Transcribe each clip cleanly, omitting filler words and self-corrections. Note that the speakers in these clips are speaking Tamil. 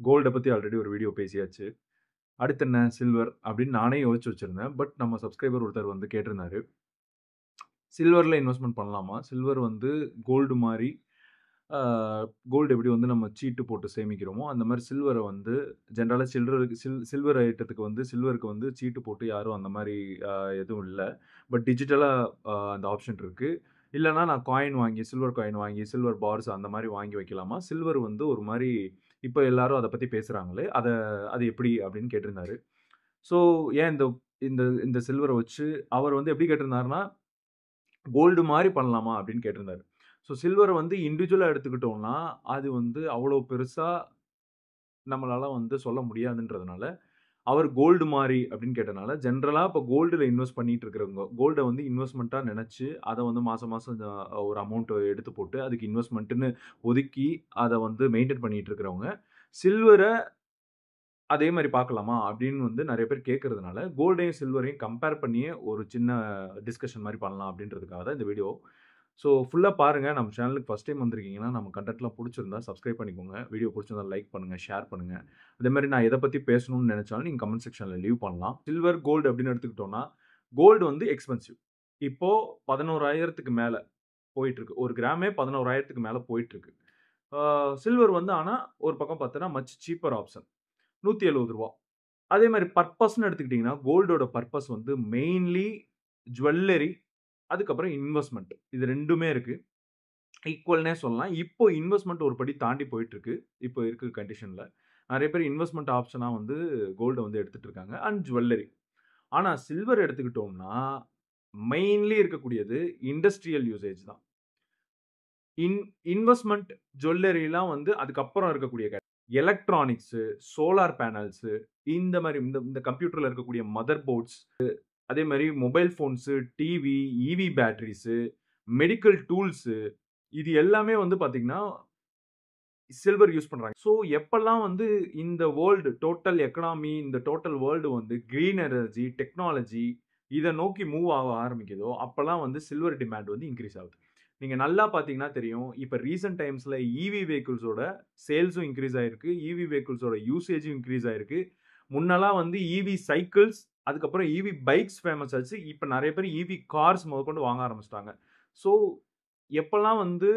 கோல்ட பத்தி ஆல்ரெடி ஒரு வீடியோ பேசியாச்சு. அடுத்து என்ன சில்வர் அப்படின்னு நானே யோசிச்சு வச்சிருந்தேன். பட் நம்ம சப்ஸ்கிரைபர் ஒருத்தர் வந்து கேட்டிருந்தாரு. சில்வர்ல இன்வெஸ்ட்மென்ட் பண்ணலாமா? சில்வர் வந்து கோல்டு மாரி ஆ கோல்டு எப்படி வந்து நம்ம சீட்டு போட்டு சேமிக்கிறோமோ, அந்த மாரி சில்வர வந்து ஜெனரலா சில்வர் ஐட்டத்துக்கு வந்து சில்வருக்கு வந்து சீட்டு போட்டு யாரும் அந்த மாரி அ எதுவும் இல்ல. பட் டிஜிட்டலா அந்த ஆப்ஷன் இருக்கு. இல்லன்னா நான் காயின் வாங்கி சில்வர் காயின் வாங்கி, சில்வர் பார்ஸ் அந்த மாரி வாங்கி வைக்கலாமா? சில்வர் வந்து ஒரு மாரி இப்ப எல்லாரும் அத பத்தி பேசுறாங்களே, அது எப்படி அப்படின்னு கேட்டிருந்தாரு. ஸோ ஏன் இந்த இந்த இந்த சில்வர வச்சு அவர் வந்து எப்படி கேட்டிருந்தாருன்னா, கோல்டு மாரி பண்ணலாமா? அப்படின்னு கேட்டிருந்தாரு. ஸோ சில்வர வந்து இண்டிவிஜுவலா எடுத்துக்கிட்டோம்னா, அது வந்து அவ்வளோ பெருசா நம்மளால வந்து சொல்ல முடியாதுன்றதுனால, அவர் கோல்டு மாரி அப்படின்னு கேட்டனால, ஜெனரலா இப்ப கோல்டுல இன்வெஸ்ட் பண்ணிட்டு இருக்கிறவங்க, கோல்ட வந்து இன்வெஸ்ட்மென்ட்டா நெனச்சு, அத வந்து மாசம் மாசம் ஒரு அமௌண்ட் எடுத்து போட்டு, அதுக்கு இன்வெஸ்ட்மென்ட்ன்னு ஒதுக்கி, அத வந்து மெயின்டெயின் பண்ணிட்டு இருக்கிறவங்க, சில்வர அதே மாரி பார்க்கலாமா? அப்படின்னு வந்து நெறைய பேர் கேட்கறதுனால, கோல்டையும், சில்வரையும் கம்பேர் பண்ணியே ஒரு சின்ன டிஸ்கஷன் மாரி பண்ணலாம் அப்படின்றதுக்காக தான் இந்த வீடியோ. ஸோ ஃபுல்லா பாருங்க. நம்ம சேனலுக்கு ஃபர்ஸ்ட் டைம் வந்திருக்கீங்கன்னா, நம்ம கன்டென்ட்லாம் புடிச்சிருந்தா சப்ஸ்கிரைப் பண்ணிக்கோங்க. வீடியோ புடிச்சிருந்தா லைக் பண்ணுங்க, ஷேர் பண்ணுங்க. அதே மாரி நான் எத பத்தி பேசணும்னு நெனச்சாலும் நீங்க கமெண்ட் செக்ஷன்ல லீவ் பண்ணலாம். சில்வர், கோல்டு அப்படின்னு எடுத்துக்கிட்டோம்னா, கோல்டு வந்து எக்ஸ்பென்சிவ். இப்போ 11,000க்கு மேல போயிட்டுருக்கு. ஒரு கிராமே 11,000க்கு மேல போயிட்டுருக்கு. ஆ சில்வர் வந்து ஆனா ஒரு பக்கம் பார்த்தோன்னா மச் சீப்பர் ஆப்ஷன். ரூ. 170. அதே மாரி பர்ப்பஸ்ன்னு எடுத்துக்கிட்டீங்கன்னா, கோல்டோட பர்ப்பஸ் வந்து மெயின்லி ஜுவல்லரி, அதுக்கப்புறம் இன்வெஸ்ட்மென்ட். இது 2மே இருக்கு. ஈக்குவல்ன்னே சொல்லலாம். இப்போ இன்வெஸ்ட்மென்ட் ஒரு படி தாண்டி போயிட்டுருக்கு. இப்போ இருக்க கண்டிஷன்ல. நெறைய பேர் இன்வெஸ்ட்மென்ட் ஆப்ஷனா வந்து கோல்ட வந்து எடுத்துட்டு இருக்காங்க. And jewellery. ஆனா சில்வர் எடுத்துக்கிட்டோம்னா, மெயின்லி இருக்கக்கூடியது இண்டஸ்ட்ரியல் யூசேஜ் தான். இன் இன்வெஸ்ட்மென்ட் ஜுவல்லரிலாம் வந்து அதுக்கப்புறம் இருக்கக்கூடிய எலக்ட்ரானிக்ஸு, சோலார் பேனல்ஸு இந்த மாரி இந்த இந்த கம்ப்யூட்டர்ல இருக்கக்கூடிய மதர் போர்ட்ஸ், அதே மாரி mobile phones, TV, EV batteries, medical tools இது எல்லாமே வந்து பார்த்தீங்கன்னா, சில்வர் யூஸ் பண்றாங்க. ஸோ எப்பல்லாம் வந்து இந்த வேர்ல்டு டோட்டல் எக்கனாமி, இந்த டோட்டல் வேர்ல்டு வந்து கிரீன் எனர்ஜி, டெக்னாலஜி இத நோக்கி மூவ் ஆக ஆரம்பிக்குதோ, அப்பல்லாம் வந்து சில்வர் டிமாண்ட் வந்து இன்கிரீஸ் ஆகுது. நீங்க நல்லா பார்த்தீங்கன்னா தெரியும். இப்ப ரீசென்ட் டைம்ஸ்ல ஈவி வெஹிக்கிள்ஸோட சேல்ஸும் இன்கிரீஸ் ஆயிருக்கு. ஈவி வெஹிக்கிள்ஸோட யூசேஜும் இன்கிரீஸ் ஆயிருக்கு. முன்னலாம் வந்து ஈவி சைக்கிள்ஸ், அதுக்கப்புறம் ஈவி பைக்ஸ் ஃபேமஸ் ஆச்சு. இப்ப நெறைய பேர் ஈவி கார்ஸ் முதற்கொண்டு வாங்க ஆரம்பிச்சுட்டாங்க. ஸோ எப்பல்லாம் வந்து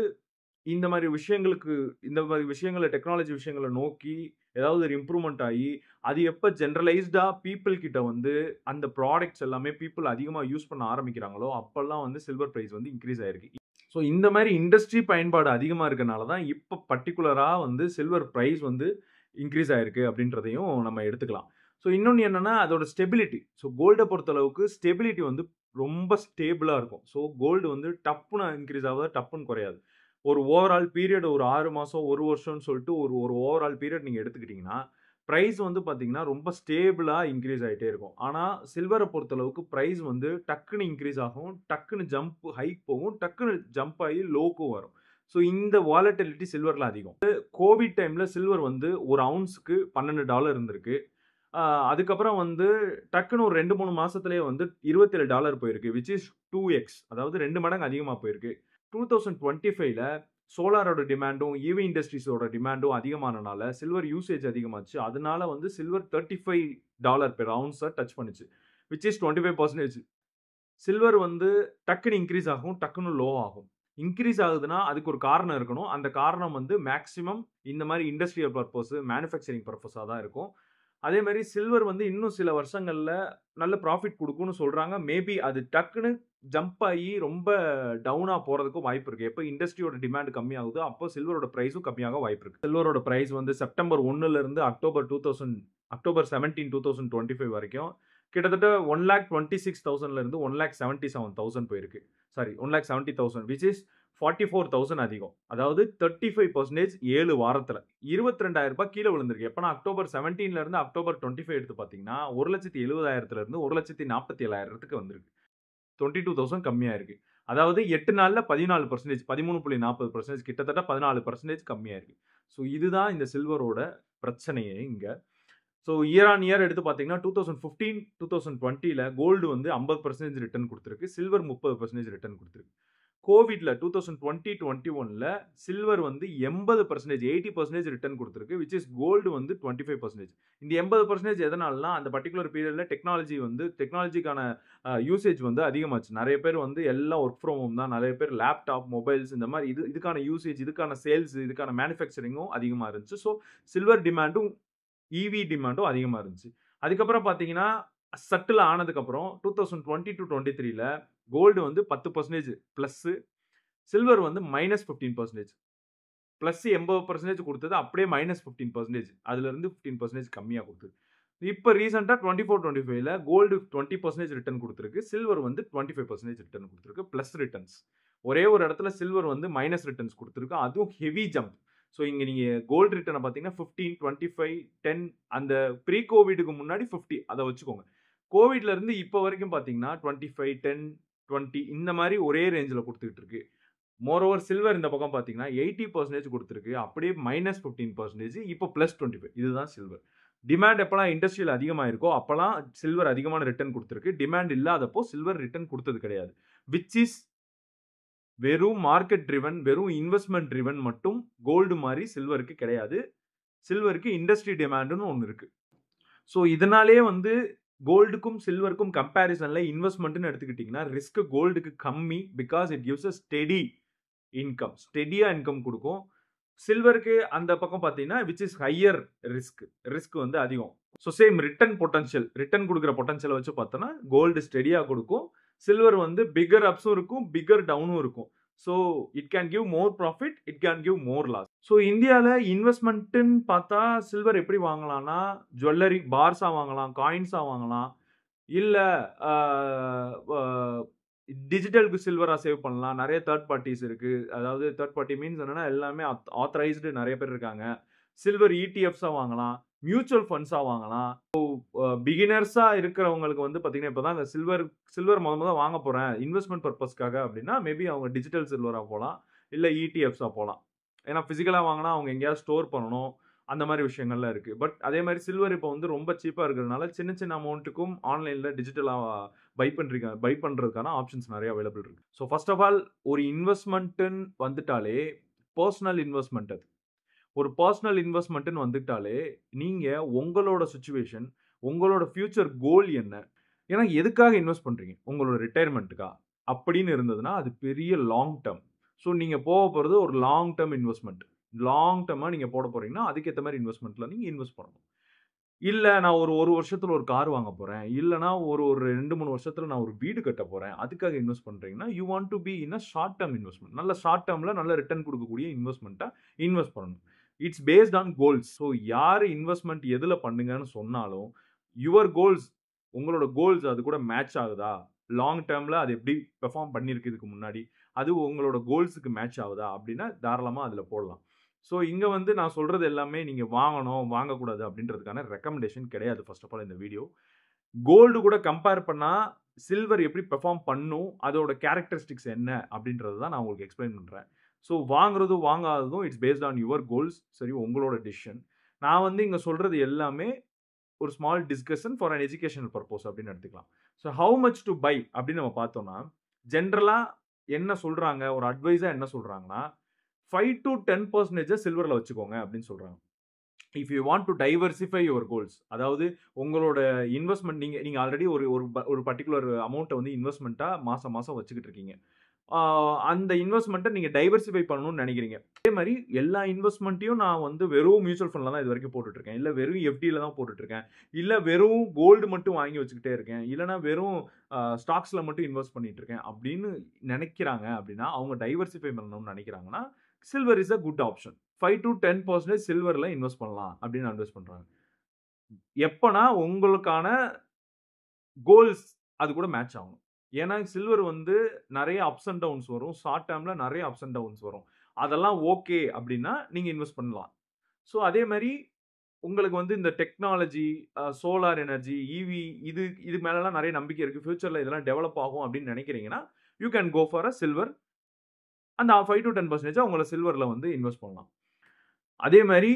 இந்த மாரி விஷயங்களுக்கு இந்த மாரி விஷயங்கள டெக்னாலஜி விஷயங்கள நோக்கி ஏதாவது ஒரு இம்ப்ரூவ்மென்ட் ஆயி, அது எப்ப ஜெனரலைஸ்டா பீப்பிள் கிட்ட வந்து அந்த ப்ராடக்ட்ஸ் எல்லாமே பீப்பிள் அதிகமா யூஸ் பண்ண ஆரம்பிக்கிறாங்களோ, அப்பல்லாம் வந்து சில்வர் பிரைஸ் வந்து இன்கிரீஸ் ஆயிருக்கு. ஸோ இந்த மாரி இண்டஸ்ட்ரி பயன்பாடு அதிகமா இருக்கனால தான், இப்ப பர்ட்டிகுலரா வந்து சில்வர் பிரைஸ் வந்து இன்கிரீஸ் ஆயிருக்கு அப்படின்றதையும் நம்ம எடுத்துக்கலாம். ஸோ இன்னொன்னு என்னன்னா, அதோட ஸ்டெபிலிட்டி. ஸோ கோல்ட பொறுத்தளவுக்கு ஸ்டெபிலிட்டி வந்து ரொம்ப ஸ்டேபிளா இருக்கும். ஸோ கோல்டு வந்து டப்புன்னு இன்கிரீஸ் ஆகாது, டப்புன்னு குறையாது. ஒரு ஓவரால் பீரியட் ஒரு 6 மாசம், 1 வருஷம்னு சொல்லிட்டு ஒரு ஒரு ஓவரால் பீரியட் நீங்க எடுத்துக்கிட்டீங்கன்னா, பிரைஸ் வந்து பார்த்தீங்கன்னா, ரொம்ப ஸ்டேபிளா இன்கிரீஸ் ஆயிட்டே இருக்கும். ஆனா, சில்வர பொறுத்தளவுக்கு பிரைஸ் வந்து டக்குன்னு இன்கிரீஸ் ஆகும். டக்குன்னு ஜம்ப் ஹைக் போகும். டக்குன்னு ஜம்ப் ஆயி லோக்கும் வரும். ஸோ இந்த வாலட்டிலிட்டி சில்வர்ல அதிகம். கோவிட் டைம்ல சில்வர் வந்து ஒரு அவுன்ஸ்க்கு $12 இருந்திருக்கு. அ அதுக்கப்புறம் வந்து டக்குன்னு ஒரு 2, 3 மாசத்திலேயே வந்து $27 போயிருக்கு. விச் இஸ் 2x அதாவது 2 மடங்கு அதிகமா போயிருக்கு. 2025ல சோலாரோட டிமாண்டும், ஈவி இண்டஸ்ட்ரீஸோட டிமாண்டும் அதிகமானனால, சில்வர் யூசேஜ் அதிகமாச்சு. அதனால வந்து சில்வர் $35 பெர் அவுன்ஸ டச் பண்ணுச்சு. விச் இஸ் 25% சில்வர் வந்து டக்குனு இன்கிரீஸ் ஆகும். டக்குனு லோ ஆகும். இன்கிரீஸ் ஆகுதுன்னா, அதுக்கு ஒரு காரணம் இருக்கணும். அந்த காரணம் வந்து மேக்ஸிமம் இந்த மாரி இண்டஸ்ட்ரியல் பர்ப்பஸ், மேனுஃபேக்சரிங் பர்ப்பஸா தான் இருக்கும். அதே மாரி சில்வர் வந்து இன்னும் சில வருஷங்கள்ல நல்ல ப்ராஃபிட் குடுக்கும்னு சொல்றாங்க. மேபி அது டக்குனு ஜம்ப் ஆயி ரொம்ப டவுனா போறதுக்கும் வாய்ப்பு இருக்கு. எப்ப இண்டஸ்ட்ரியோட டிமாண்ட் கம்மியாகுதோ, அப்போ சில்வரோட பிரைஸும் கம்மியாக வாய்ப்பு இருக்கு. சில்வரோட பிரைஸ் வந்து செப்டம்பர் 1ல இருந்து அக்டோபர் 17, 2025 வரைக்கும் கிட்டத்தட்ட 1,26,000ல இருந்து 1,77,000 போயிருக்கு. சாரி 1,70,000 விச் இஸ் 44,000 அதிகம். அதாவது 35% 7 வாரத்துல. ரூ. 22,000 கீழ விழுந்திருக்கு. எப்பன்னா அக்டோபர் 17ல இருந்து அக்டோபர் 25 எடுத்து பார்த்தீங்கன்னா, 1,70,000ல இருந்து 1,47,000க்கு வந்திருக்கு. 22,000 கம்மியா இருக்கு. அதாவது 8 நாள்ல 14% 13.40% கிட்டத்தட்ட 14% கம்மியா இருக்கு. ஸோ இதுதான் இந்த சில்வரோட பிரச்சனையே இங்க. ஸோ இயர் ஆன் இயர் எடுத்து பார்த்தீங்கன்னா, 2015, 2020ல கோல்டு வந்து 50% ரிட்டர்ன் குடுத்திருக்கு. சில்வர் 30% ரிட்டர்ன் குடுத்திருக்கு. கோவிட்ல 2020-21ல சில்வர் வந்து 80%, 80% ரிட்டர்ன் குடுத்திருக்கு. விச் இஸ் கோல்டு வந்து 25%. இந்த 80% எதனாலனா, அந்த பர்ட்டிகுலர் பீரியட்ல டெக்னாலஜிக்கான யூசேஜ் வந்து அதிகமாச்சு. நெறைய பேர் வந்து எல்லாம் வொர்க் ஃப்ரம் ஹோம் தான். நெறைய பேர் லேப்டாப், மொபைல்ஸ் இந்த மாரி இதுக்கான யூசேஜ், இதுக்கான சேல்ஸ், இதுக்கான மேனுஃபேக்சரிங்கும் அதிகமா இருந்துச்சு. ஸோ சில்வர் டிமாண்டும், ஈவி டிமாண்டும் அதிகமா இருந்துச்சு. அதுக்கப்புறம் பார்த்தீங்கன்னா, சட்டில் ஆனதுக்கப்புறம் 2020-23ல கோல்டு வந்து 10% பிளஸ்ஸு, சில்வர் வந்து -15%. பிளஸ் 80% குடுத்தது அப்படியே -15%. அதுலருந்து 15% கம்மியா குடுத்தது. இப்ப ரீசென்ட்டா 24-25ல கோல்டு 20% ரிட்டர்ன் குடுத்திருக்கு. சில்வர் வந்து 25% ரிட்டர்ன் குடுத்திருக்கு. Plus returns. ஒரே ஒரு இடத்துல சில்வர் வந்து மைனஸ் ரிட்டர்ன்ஸ் குடுத்திருக்கு. அதுவும் ஹெவி ஜம்ப். ஸோ இங்க நீங்க கோல்டு ரிட்டர்ன பார்த்தீங்கன்னா 15, 25, 10 அந்த ப்ரீ கோவிட்க்கு முன்னாடி 50 அத வச்சுக்கோங்க. கோவிட்ல இருந்து இப்ப வரைக்கும் பார்த்தீங்கன்னா 25, 10, 20 இந்த மாரி ஒரே ரேஞ்ச்ல குடுத்துட்டு இருக்கு. மோரோவர் சில்வர் இந்த பக்கம் பார்த்தீங்கன்னா 80% குடுத்திருக்கு. அப்படியே -15%, இப்போ +25. இதுதான் சில்வர். டிமாண்ட் எப்பலாம் இண்டஸ்ட்ரியல் அதிகமாயிருக்கோ, அப்பலாம் சில்வர் அதிகமான ரிட்டர்ன் குடுத்திருக்கு. டிமாண்ட் இல்லாதப்போ சில்வர் ரிட்டர்ன் குடுத்தது கிடையாது. விச் இஸ் வெறும் மார்க்கெட் ட்ரிவன், வெறும் இன்வெஸ்ட்மென்ட் ட்ரிவன் மட்டும் கோல்டு மாரி சில்வருக்கு கிடையாது. சில்வருக்கு இண்டஸ்ட்ரி டிமாண்ட்னு ஒண்ணு இருக்கு. ஸோ இதனாலேயே வந்து கோல்டுக்கும் சில்வருக்கும் கம்பேரிசன்ல இன்வெஸ்ட்மென்ட்னு எடுத்துக்கிட்டீங்கன்னா, ரிஸ்க் கோல்டுக்கு கம்மி. Because it gives a steady income. ஸ்டெடியா இன்கம் குடுக்கும். சில்வருக்கு அந்த பக்கம் பார்த்தீங்கன்னா, which is higher risk. Risk வந்து அதிகம். ஸோ சேம் ரிட்டர்ன் குடுக்குற பொட்டன்ஷியல வச்சு பார்த்தோம்னா, கோல்டு ஸ்டெடியா குடுக்கும். சில்வர் வந்து பிக்கர் அப்ஸும் இருக்கும், பிக்கர் டவுனும் இருக்கும். So it can give more profit, it can give more loss. So இந்தியால இன்வெஸ்ட்மென்ட்ன்னு பார்த்தா சில்வர் எப்படி வாங்கலாம்னா, ஜுவல்லரி பார்ஸா வாங்கலாம், காயின்ஸா வாங்கலாம். இல்ல அ வ டிஜிட்டலுக்கு சில்வரா சேவ் பண்ணலாம். நெறைய தேர்ட் பார்ட்டீஸ் இருக்கு. அதாவது தேர்ட் பார்ட்டி மீன்ஸ் என்னன்னா, எல்லாமே ஆத்தரைஸ்டு நெறைய பேர் இருக்காங்க. சில்வர் இடிஎஃப்ஸா வாங்கலாம். மியூச்சுவல் ஃபண்ட்ஸா வாங்கலாம். பிகினர்ஸா இருக்கிறவங்களுக்கு வந்து பார்த்தீங்கன்னா, இப்ப தான் இந்த சில்வர் மொத வாங்க போறேன். இன்வெஸ்ட்மென்ட் பர்ப்பஸ்க்காக அப்படின்னா, மேபி அவங்க டிஜிட்டல் சில்வரா போலாம். இல்ல இடிஎஃப்ஸா போலாம். ஏன்னா பிசிக்கலா வாங்குனா அவங்க எங்கேயாவது ஸ்டோர் பண்ணணும். அந்த மாரி விஷயங்கள்லாம் இருக்கு. பட் அதே மாரி சில்வர் இப்ப வந்து ரொம்ப சீப்பா இருக்கிறதுனால, சின்ன சின்ன அமௌண்ட்டுக்கும் ஆன்லைன்ல டிஜிட்டலா பை பண்றதுக்கான ஆப்ஷன்ஸ் நெறைய அவைலபிள் இருக்கு. ஸோ ஃபர்ஸ்ட் ஆஃப் ஆல் ஒரு இன்வெஸ்ட்மென்ட்ன்னு வந்துட்டாலே, பெர்சனல் இன்வெஸ்ட்மென்ட் அது. ஒரு பெர்சனல் இன்வெஸ்ட்மென்ட்ன்னு வந்துட்டாலே, நீங்க உங்களோட சிச்சுவேஷன், உங்களோட ஃபியூச்சர் கோல் என்ன? ஏன்னா எதுக்காக இன்வெஸ்ட் பண்றீங்க? உங்களோட ரிட்டயர்மென்ட்க்கா? அப்படின்னு இருந்ததுன்னா, அது பெரிய லாங் டெர்ம். ஸோ நீங்க போறது ஒரு long term investment. Long derma நீங்க போட போறீங்கன்னா, அதுக்கேத்த மாரி இன்வெஸ்ட்மென்ட்ல நீங்க இன்வெஸ்ட் பண்ணணும். இல்ல நான் ஒரு வருஷத்துல ஒரு கார் வாங்க போறேன். இல்லன்னா ஒரு 2, 3 வருஷத்துல நான் ஒரு வீடு கட்ட போறேன். அதுக்காக இன்வெஸ்ட் பண்றீங்கன்னா, you want to be in a short term investment. நல்ல ஷார்ட் டெர்ம்ல நல்ல ரிட்டர்ன் குடுக்கக்கூடிய இன்வெஸ்ட்மென்ட்டா இன்வெஸ்ட் பண்ணணும். It's based on goals. So யாரு இன்வெஸ்ட்மென்ட் எதுல பண்ணுங்கன்னு சொன்னாலும், யுவர் கோல்ஸ் உங்களோட கோல்ஸ் அது கூட மேட்ச் ஆகுதா? லாங் டெர்ம்ல அது எப்படி பெர்ஃபார்ம் பண்ணியிருக்கு இதுக்கு முன்னாடி? அது உங்களோட கோல்ஸ்க்கு மேட்ச் ஆகுதா? அப்படின்னா தாராளமா அதுல போடலாம். ஸோ இங்க வந்து நான் சொல்றது எல்லாமே நீங்க வாங்கணும், வாங்கக்கூடாது அப்படின்றதுக்கான ரெக்கமெண்டேஷன் கிடையாது. ஃபர்ஸ்ட் ஆஃப் ஆல் இந்த வீடியோ. கோல்டு கூட கம்பேர் பண்ணா சில்வர் எப்படி பெர்ஃபார்ம் பண்ணும்? அதோட கேரக்டரிஸ்டிக்ஸ் என்ன? அப்படின்றத தான் நான் உங்களுக்கு எக்ஸ்பிளைன் பண்றேன். ஸோ வாங்குறதும், வாங்காததும் it's based on your goals. சரி உங்களோட டிசிஷன். நான் வந்து இங்க சொல்றது எல்லாமே ஒரு small discussion for an educational purpose அப்படின்னு எடுத்துக்கலாம். So how much to buy அப்படின்னு நம்ம பார்த்தோம்னா, ஜெனரலா என்ன சொல்றாங்க? ஒரு அட்வைஸா என்ன சொல்றாங்கன்னா, 5-10% சில்வர்ல வச்சுக்கோங்க அப்படின்னு சொல்றாங்க. If you want to diversify your goals. அதாவது உங்களோட இன்வெஸ்ட்மென்ட் நீங்க ஆல்ரெடி ஒரு பர்ட்டிகுலர் அமௌண்ட்ட வந்து இன்வெஸ்ட்மென்ட்டா மாசம் மாசம் வச்சுக்கிட்டு இருக்கீங்க. அந்த இன்வெஸ்ட்மென்ட்ட நீங்க டைவர்சிஃபை பண்ணணும்னு நெனைக்கிறீங்க. அதே மாரி எல்லா இன்வெஸ்ட்மென்ட்டையும் நான் வந்து வெறும் மியூச்சுவல் ஃபண்ட்ல தான் இதுவரைக்கும் போட்டுட்டு இருக்கேன். இல்ல வெறும் எஃப்டில தான் போட்டுட்டு இருக்கேன். இல்ல வெறும் கோல்டு மட்டும் வாங்கி வச்சுக்கிட்டே இருக்கேன். இல்லன்னா வெறும் ஸ்டாக்ஸ்ல மட்டும் இன்வெஸ்ட் பண்ணிட்டு இருக்கேன் அப்படின்னு நெனைக்கிறாங்க அப்படின்னா, அவங்க டைவர்சிஃபை பண்ணணும்னு நெனைக்கிறாங்கன்னா, silver is a good option. 5-10% சில்வர்ல இன்வெஸ்ட் பண்ணலாம் அப்படின்னு அட்வைஸ் பண்றாங்க. எப்பனா உங்களுக்கான கோல்ஸ் அது கூட மேட்ச் ஆகணும். ஏன்னா சில்வர் வந்து நெறைய அப்ஸ் அண்ட் டவுன்ஸ் வரும். ஷார்ட் டெர்ம்ல நெறைய அப்ஸ் அண்ட் டவுன்ஸ் வரும். அதெல்லாம் ஓகே அப்படின்னா நீங்க இன்வெஸ்ட் பண்ணலாம். ஸோ அதே மாரி உங்களுக்கு வந்து இந்த டெக்னாலஜி, சோலார் எனர்ஜி, ஈவி இது மேலலாம் நெறைய நம்பிக்கை இருக்கு. ஃபியூச்சர்ல இதெல்லாம் டெவலப் ஆகும் அப்படின்னு நெனைக்கிறீங்கன்னா, you can go for a silver. அந்த 5-10% உங்கள சில்வர்ல வந்து இன்வெஸ்ட் பண்ணலாம். அதே மாரி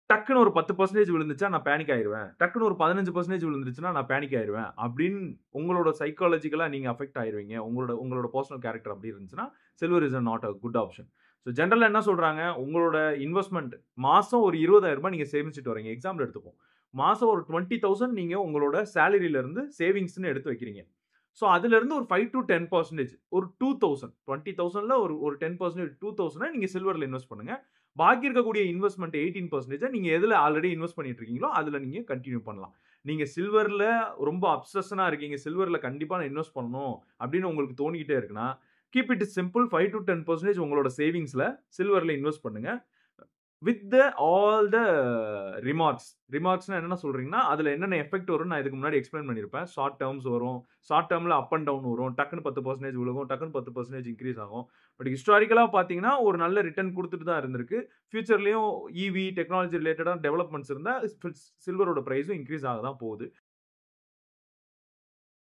டக்குன்னு ஒரு 10% விழுந்துச்சா நான் பேனிக் ஆயிருவேன். டக்குன்னு ஒரு 15% விழுந்துருச்சுன்னா நான் பேனிக் ஆயிருவேன். அப்படின்னு உங்களோட சைக்காலஜிக்கலா நீங்க அஃபெக்ட் ஆயிருவீங்க. உங்களோட பெர்சனல் கேரக்டர் அப்படி இருந்துச்சுன்னா, silver is not a good option. So ஜெனரலா என்ன சொல்றாங்க, உங்களோட இன்வெஸ்ட்மென்ட் மாசம் ஒரு ரூ. 20,000 நீங்க சேமிச்சுட்டு வரீங்க. எக்ஸாம்பிள் எடுத்துப்போம். மாசம் ஒரு 20,000 நீங்க உங்களோட சேலரில இருந்து சேவிங்ஸ்ன்னு எடுத்து வைக்கிறீங்க. ஸோ அதிலிருந்து ஒரு 5 டூ 10% ஒரு 2,000 20,000ல ஒரு 10% 2,000 நீங்க சில்வர்ல இன்வெஸ்ட் பண்ணுங்க. பாக்கி இருக்கக்கூடிய இன்வெஸ்ட்மெண்ட் 18% நீங்க எதுல ஆல்ரெடி இன்வெஸ்ட் பண்ணிட்டு இருக்கீங்களோ அதுல நீங்க கன்டின்யூ பண்ணலாம். நீங்க சில்வர்ல ரொம்ப அப்சஷனா இருக்கீங்க. சில்வர்ல கண்டிப்பா நான் இன்வெஸ்ட் பண்ணணும் அப்படின்னு உங்களுக்கு தோணிக்கிட்டே இருக்குன்னா, கீப் இட் சிம்பிள் 5 டூ 10% உங்களோட சேவிங்ஸ்ல சில்வர்ல இன்வெஸ்ட் பண்ணுங்க. With all the remarks. ரிமார்க்ஸ்னா என்ன சொல்றீங்கன்னா, அதுல என்னென்ன எஃபெக்ட் வரும்னு நான் இதுக்கு முன்னாடி எக்ஸ்பிளைன் பண்ணியிருப்பேன். ஷார்ட் டெர்ம்ஸ் வரும். ஷார்ட் டெர்ம்ல அப் அண்ட் டவுன் வரும். டக்குனு 10% விழுகும். டக்குனு 10% இன்கிரீஸ் ஆகும். பட் ஹிஸ்டாரிக்கலா பார்த்தீங்கன்னா, ஒரு நல்ல ரிட்டர்ன் குடுத்துட்டு தான் இருந்திருக்கு. ஃபியூச்சர்லயும் ஈவி, டெக்னாலஜி ரிலேட்டடா டெவலப்மெண்ட்ஸ் இருந்தா சில்வரோட பிரைஸும் இன்கிரீஸ் ஆக தான் போகுது.